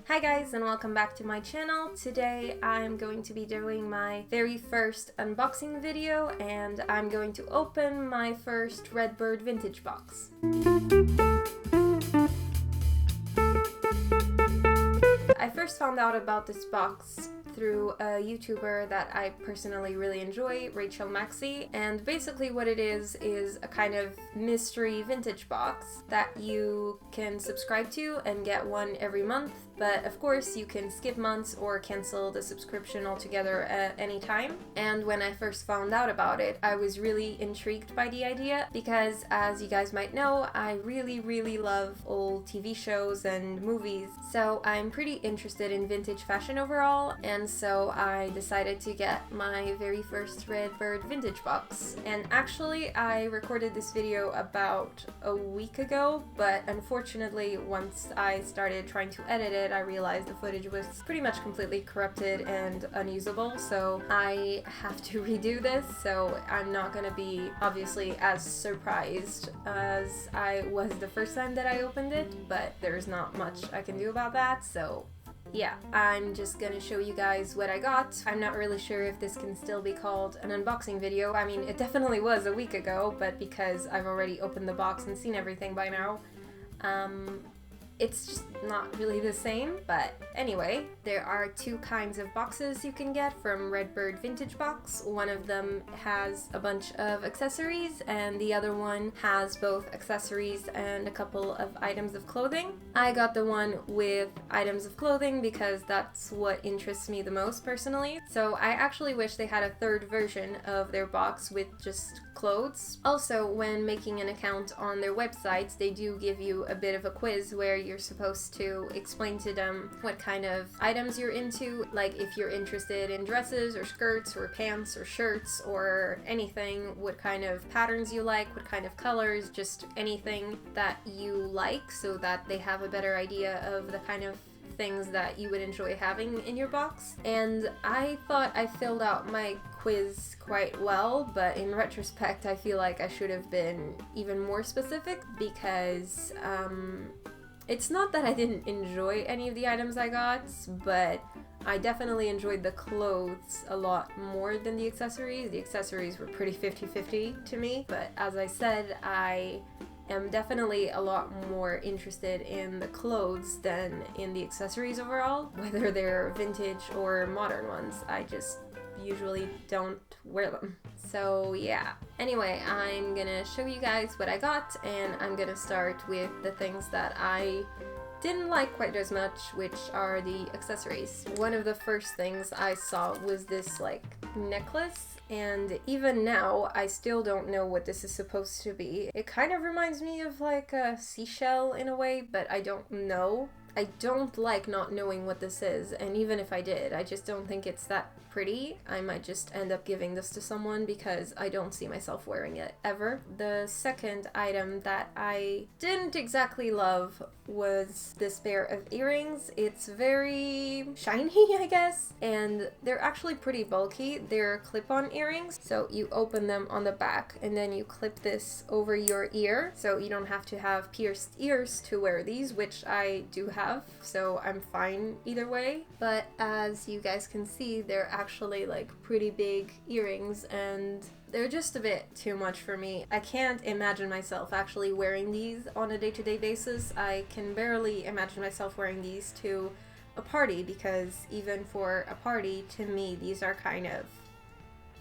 Hi guys, and welcome back to my channel. Today I'm going to be doing my very first unboxing video, and I'm going to open my first RedBird Vintage Box. I first found out about this box through a YouTuber that I personally really enjoy, Rachel Maxey, and basically what it is a kind of mystery vintage box that you can subscribe to and get one every month, but of course you can skip months or cancel the subscription altogether at any time. And when I first found out about it, I was really intrigued by the idea because, as you guys might know, I really love old TV shows and movies, so I'm pretty interested in vintage fashion overall, and so I decided to get my very first RedBird Vintage Box. And actually I recorded this video about a week ago, but unfortunately once I started trying to edit it, I realized the footage was pretty much completely corrupted and unusable, so I have to redo this, so I'm not gonna be obviously as surprised as I was the first time that I opened it, but there's not much I can do about that, so yeah, I'm just gonna show you guys what I got. I'm not really sure if this can still be called an unboxing video. I mean, it definitely was a week ago, but because I've already opened the box and seen everything by now, it's just not really the same. But anyway, there are two kinds of boxes you can get from RedBird Vintage Box. One of them has a bunch of accessories and the other one has both accessories and a couple of items of clothing. I got the one with items of clothing because that's what interests me the most personally. So I actually wish they had a third version of their box with just clothes. Also, when making an account on their website, they do give you a bit of a quiz where you're supposed to explain to them what kind of items you're into, like if you're interested in dresses or skirts or pants or shirts or anything, what kind of patterns you like, what kind of colors, just anything that you like, so that they have a better idea of the kind of things that you would enjoy having in your box. And I thought I filled out my quiz quite well, but in retrospect I feel like I should have been even more specific because it's not that I didn't enjoy any of the items I got, but I definitely enjoyed the clothes a lot more than the accessories. The accessories were pretty 50-50 to me, but as I said, I am definitely a lot more interested in the clothes than in the accessories overall, whether they're vintage or modern ones. I just usually don't wear them. So yeah. Anyway, I'm gonna show you guys what I got, and I'm gonna start with the things that I didn't like quite as much, which are the accessories. One of the first things I saw was this like necklace, and even now I still don't know what this is supposed to be. It kind of reminds me of like a seashell in a way, but I don't know. I don't like not knowing what this is, and even if I did, I just don't think it's that pretty. I might just end up giving this to someone because I don't see myself wearing it ever. The second item that I didn't exactly love was this pair of earrings. It's very shiny, I guess, and they're actually pretty bulky. They're clip-on earrings, so you open them on the back and then you clip this over your ear, so you don't have to have pierced ears to wear these, which I do have, so I'm fine either way. But as you guys can see, they're actually like pretty big earrings and they're just a bit too much for me. I can't imagine myself actually wearing these on a day-to-day basis. I can barely imagine myself wearing these to a party, because even for a party, to me, these are kind of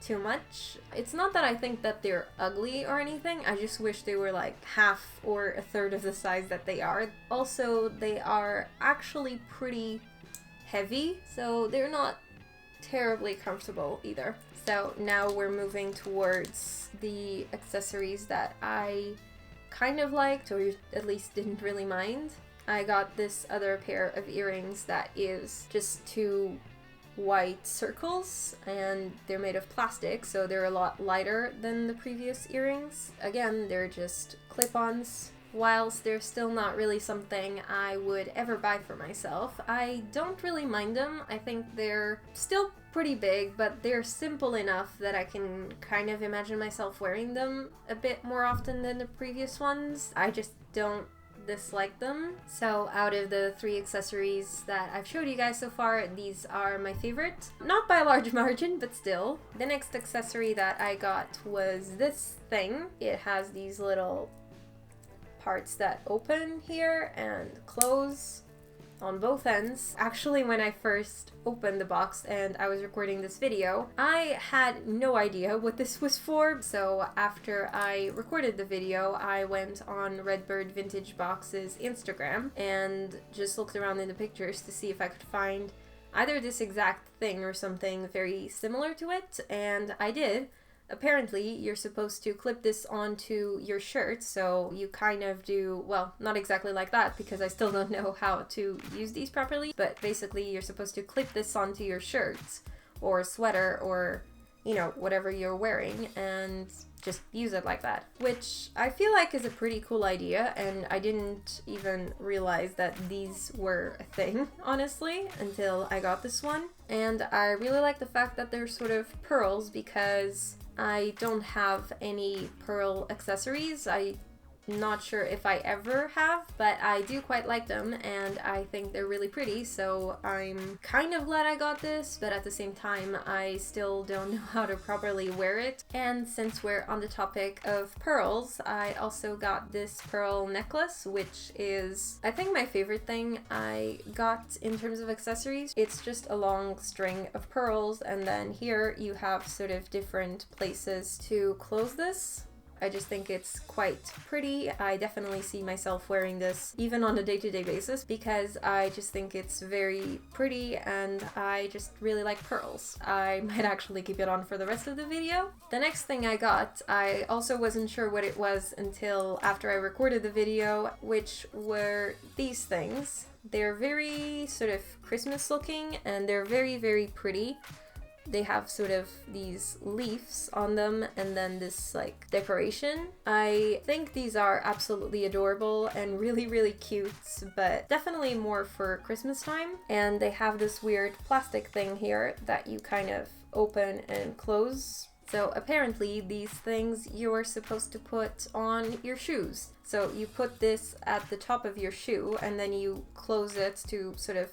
too much. It's not that I think that they're ugly or anything, I just wish they were like half or a third of the size that they are. Also, they are actually pretty heavy, so they're not terribly comfortable either. So now we're moving towards the accessories that I kind of liked, or at least didn't really mind. I got this other pair of earrings that is just two white circles, and they're made of plastic, so they're a lot lighter than the previous earrings. Again, they're just clip-ons. Whilst they're still not really something I would ever buy for myself, I don't really mind them. I think they're still pretty big, but they're simple enough that I can kind of imagine myself wearing them a bit more often than the previous ones. I just don't disliked them. So out of the 3 accessories that I've showed you guys so far, these are my favorite. Not by a large margin, but still. The next accessory that I got was this thing. It has these little parts that open here and close on both ends. Actually, when I first opened the box and I was recording this video, I had no idea what this was for. So after I recorded the video, I went on RedBird Vintage Box's Instagram and just looked around in the pictures to see if I could find either this exact thing or something very similar to it, and I did. Apparently, you're supposed to clip this onto your shirt, so you kind of do, well, not exactly like that, because I still don't know how to use these properly, but basically you're supposed to clip this onto your shirt, or sweater, or, you know, whatever you're wearing, and just use it like that. Which I feel like is a pretty cool idea, and I didn't even realize that these were a thing, honestly, until I got this one. And I really like the fact that they're sort of pearls, because I don't have any pearl accessories. I'm not sure if I ever have, but I do quite like them and I think they're really pretty, so I'm kind of glad I got this, but at the same time I still don't know how to properly wear it. And since we're on the topic of pearls, I also got this pearl necklace, which is, I think, my favorite thing I got in terms of accessories. It's just a long string of pearls, and then here you have sort of different places to close this. I just think it's quite pretty. I definitely see myself wearing this even on a day-to-day basis because I just think it's very pretty and I just really like pearls. I might actually keep it on for the rest of the video. The next thing I got, I also wasn't sure what it was until after I recorded the video, which were these things. They're very sort of Christmas looking and they're very, very pretty. They have sort of these leaves on them and then this like decoration. I think these are absolutely adorable and really, really cute, but definitely more for Christmas time. And they have this weird plastic thing here that you kind of open and close. So apparently these things you're supposed to put on your shoes. So you put this at the top of your shoe and then you close it to sort of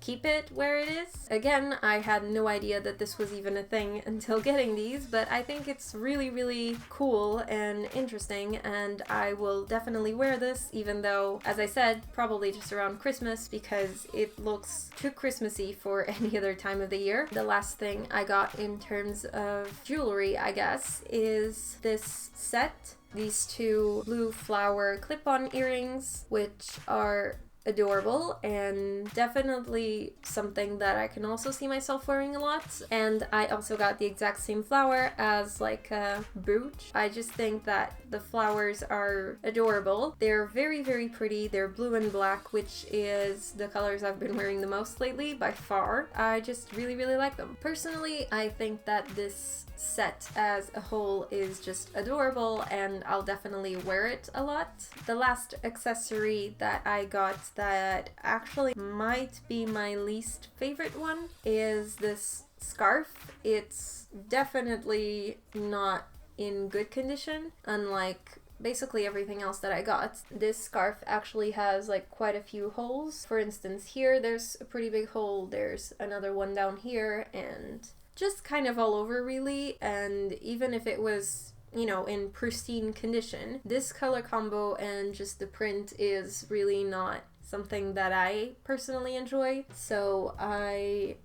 keep it where it is. Again, I had no idea that this was even a thing until getting these, but I think it's really, really cool and interesting, and I will definitely wear this, even though, as I said, probably just around Christmas because it looks too Christmassy for any other time of the year. The last thing I got in terms of jewelry, I guess, is this set. These 2 blue flower clip-on earrings, which are adorable and definitely something that I can also see myself wearing a lot. And I also got the exact same flower as like a brooch. I just think that the flowers are adorable. They're very, very pretty. They're blue and black, which is the colors I've been wearing the most lately by far. I just really, really like them. Personally, I think that this set as a whole is just adorable and I'll definitely wear it a lot. The last accessory that I got that actually might be my least favorite one is this scarf. It's definitely not in good condition, unlike basically everything else that I got. This scarf actually has like quite a few holes. For instance, here there's a pretty big hole, there's another one down here, and just kind of all over really. And even if it was, you know, in pristine condition, this color combo and just the print is really not something that I personally enjoy. So I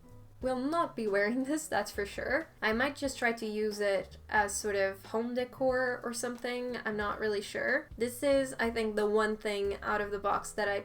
will not be wearing this, that's for sure. I might just try to use it as sort of home decor or something. I'm not really sure. This is, I think, the one thing out of the box that I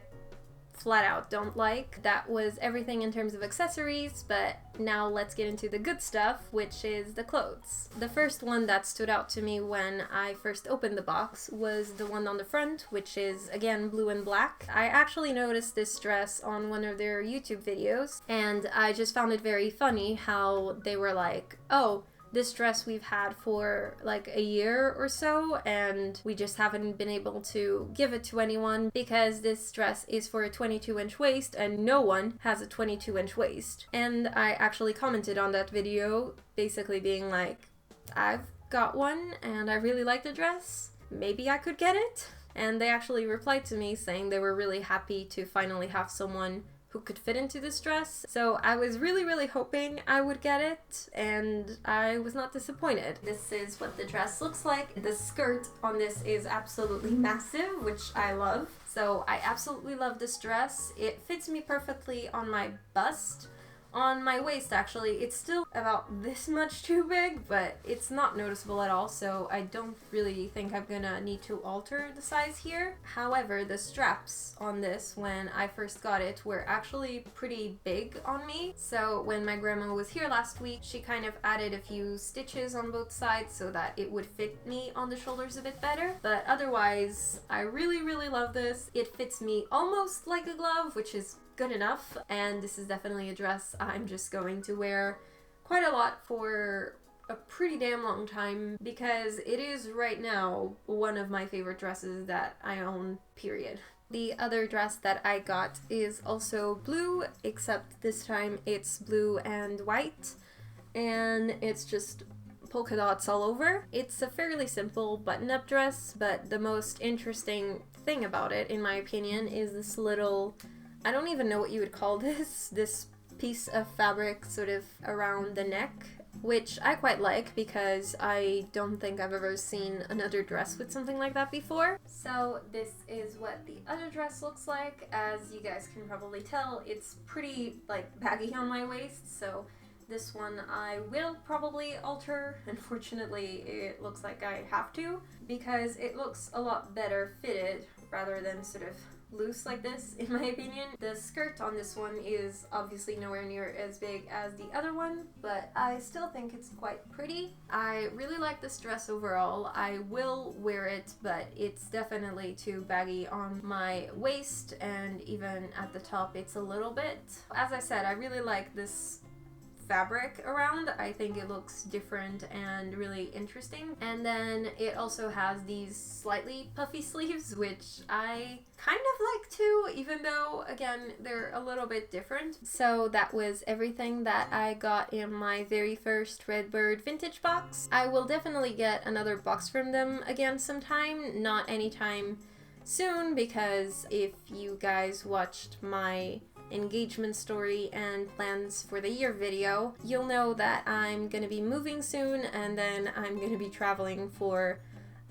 flat out don't like. That was everything in terms of accessories, but now let's get into the good stuff, which is the clothes. The first one that stood out to me when I first opened the box was the one on the front, which is again blue and black. I actually noticed this dress on one of their YouTube videos and I just found it very funny how they were like, oh, this dress we've had for like a year or so and we just haven't been able to give it to anyone because this dress is for a 22-inch waist and no one has a 22-inch waist. And I actually commented on that video basically being like, I've got one and I really like the dress. Maybe I could get it? and they actually replied to me saying they were really happy to finally have someone who could fit into this dress. So I was really hoping I would get it, and I was not disappointed. This is what the dress looks like. The skirt on this is absolutely massive, which I love. So I absolutely love this dress. It fits me perfectly on my bust. On my waist, actually, it's still about this much too big, but it's not noticeable at all, so I don't really think I'm gonna need to alter the size here. However, the straps on this, when I first got it, were actually pretty big on me. So when my grandma was here last week, she kind of added a few stitches on both sides so that it would fit me on the shoulders a bit better. But otherwise, I really love this. It fits me almost like a glove, which is good enough, and this is definitely a dress I'm just going to wear quite a lot for a pretty damn long time, because it is right now one of my favorite dresses that I own, period. The other dress that I got is also blue, except this time it's blue and white, and it's just polka dots all over. It's a fairly simple button-up dress, but the most interesting thing about it, in my opinion, is this little, I don't even know what you would call this piece of fabric sort of around the neck, which I quite like because I don't think I've ever seen another dress with something like that before. So this is what the other dress looks like. As you guys can probably tell, it's pretty like baggy on my waist, so this one I will probably alter. Unfortunately, it looks like I have to, because it looks a lot better fitted rather than sort of loose like this, in my opinion. The skirt on this one is obviously nowhere near as big as the other one, but I still think it's quite pretty. I really like this dress overall. I will wear it, but it's definitely too baggy on my waist, and even at the top it's a little bit. As I said, I really like this fabric around. I think it looks different and really interesting. And then it also has these slightly puffy sleeves, which I kind of like too, even though again they're a little bit different. So that was everything that I got in my very first RedBird Vintage box. I will definitely get another box from them again sometime, not anytime soon, because if you guys watched my engagement story and plans for the year video, you'll know that I'm gonna be moving soon, and then I'm gonna be traveling for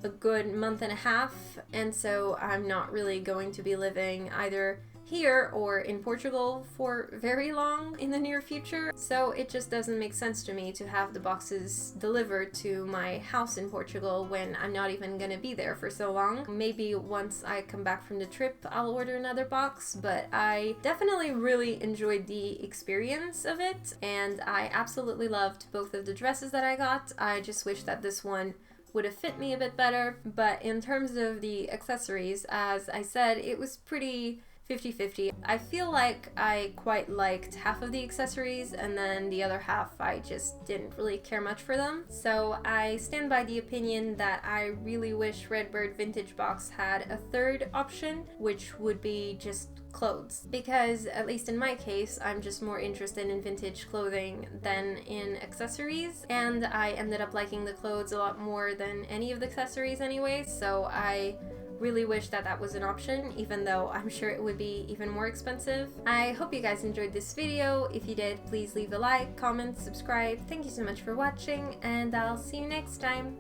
a good month and a half, and so I'm not really going to be living either here or in Portugal for very long in the near future. So it just doesn't make sense to me to have the boxes delivered to my house in Portugal when I'm not even gonna be there for so long. Maybe once I come back from the trip I'll order another box, but I definitely really enjoyed the experience of it, and I absolutely loved both of the dresses that I got. I just wish that this one would have fit me a bit better. But in terms of the accessories, as I said, it was pretty 50-50. I feel like I quite liked half of the accessories, and then the other half I just didn't really care much for them. So I stand by the opinion that I really wish RedBird Vintage Box had a third option, which would be just clothes, because at least in my case I'm just more interested in vintage clothing than in accessories, and I ended up liking the clothes a lot more than any of the accessories anyway, so I really wish that that was an option, even though I'm sure it would be even more expensive. I hope you guys enjoyed this video. If you did, please leave a like, comment, subscribe. Thank you so much for watching, and I'll see you next time.